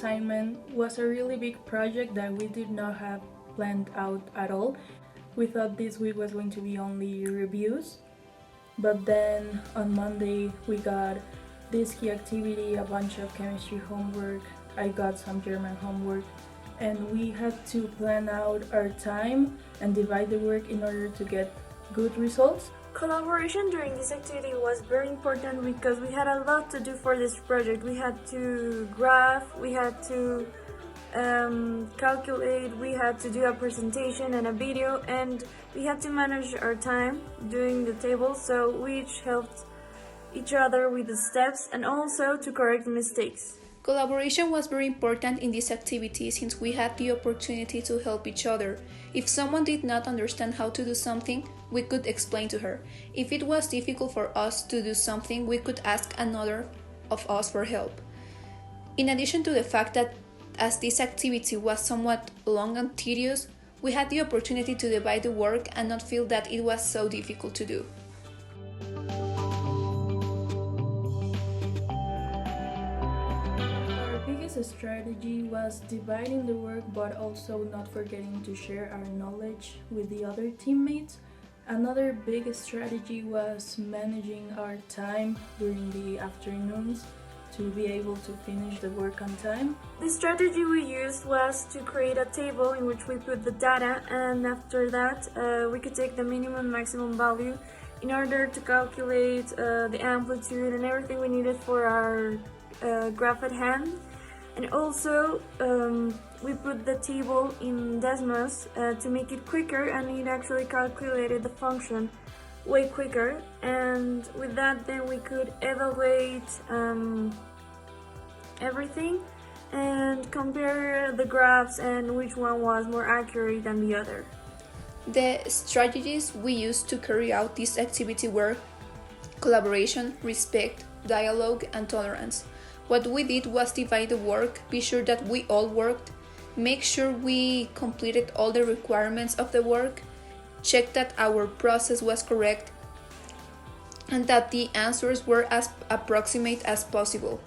assignment was a really big project that we did not have planned out at all. We thought this week was going to be only reviews, but then on Monday we got this key activity, a bunch of chemistry homework, I got some German homework, and we had to plan out our time and divide the work in order to get good results. Collaboration during this activity was very important because we had a lot to do for this project. We had to graph, we had to calculate, we had to do a presentation and a video, and we had to manage our time doing the table, so we each helped each other with the steps and also to correct mistakes. Collaboration was very important in this activity since we had the opportunity to help each other. If someone did not understand how to do something, we could explain to her. If it was difficult for us to do something, we could ask another of us for help. In addition to the fact that as this activity was somewhat long and tedious, we had the opportunity to divide the work and not feel that it was so difficult to do. Strategy was dividing the work but also not forgetting to share our knowledge with the other teammates. Another big strategy was managing our time during the afternoons to be able to finish the work on time. The strategy we used was to create a table in which we put the data, and after that we could take the minimum maximum value in order to calculate the amplitude and everything we needed for our graph at hand. And also we put the table in Desmos to make it quicker, and it actually calculated the function way quicker, and with that then we could evaluate everything and compare the graphs and which one was more accurate than the other. The strategies we used to carry out this activity were collaboration, respect, dialogue, and tolerance. What we did was divide the work, be sure that we all worked, make sure we completed all the requirements of the work, check that our process was correct, and that the answers were as approximate as possible.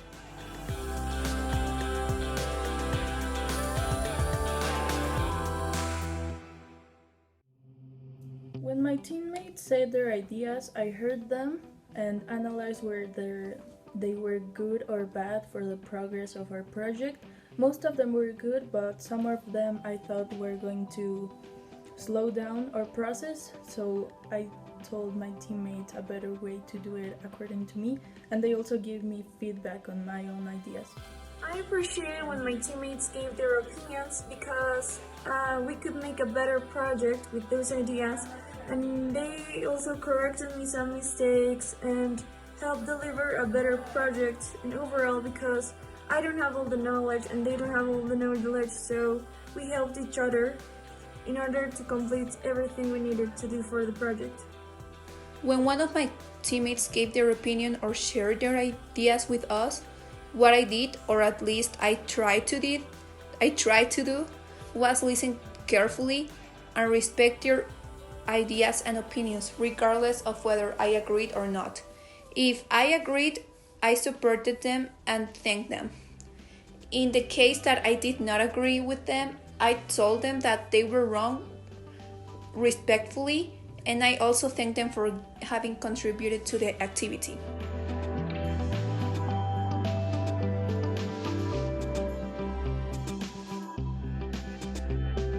When my teammates said their ideas, I heard them and analyzed whether they were good or bad for the progress of our project. Most of them were good, but some of them I thought were going to slow down our process, so I told my teammates a better way to do it according to me, and they also gave me feedback on my own ideas. I appreciated when my teammates gave their opinions because we could make a better project with those ideas, and they also corrected me some mistakes and help deliver a better project and overall, because I don't have all the knowledge and they don't have all the knowledge, so we helped each other in order to complete everything we needed to do for the project. When one of my teammates gave their opinion or shared their ideas with us, what I did, or at least I tried to do, was listen carefully and respect their ideas and opinions regardless of whether I agreed or not. If I agreed, I supported them and thanked them. In the case that I did not agree with them, I told them that they were wrong respectfully, and I also thanked them for having contributed to the activity.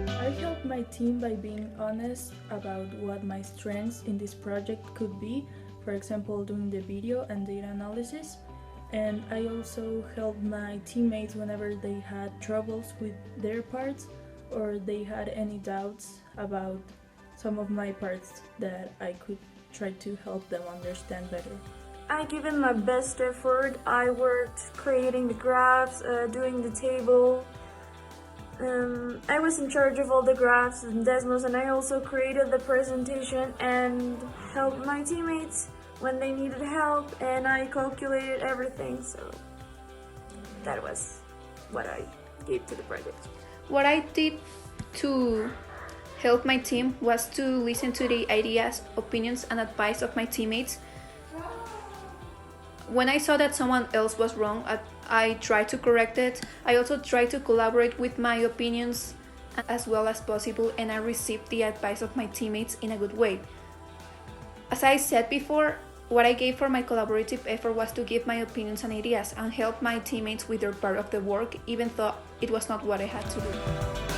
I helped my team by being honest about what my strengths in this project could be, for example, doing the video and data analysis. And I also helped my teammates whenever they had troubles with their parts or they had any doubts about some of my parts that I could try to help them understand better. I gave it my best effort. I worked creating the graphs, doing the table. I was in charge of all the graphs and Desmos, and I also created the presentation and helped my teammates when they needed help, and I calculated everything, so that was what I gave to the project. What I did to help my team was to listen to the ideas, opinions, and advice of my teammates. When I saw that someone else was wrong, I tried to correct it. I also tried to collaborate with my opinions as well as possible, and I received the advice of my teammates in a good way. As I said before, what I gave for my collaborative effort was to give my opinions and ideas and help my teammates with their part of the work, even though it was not what I had to do.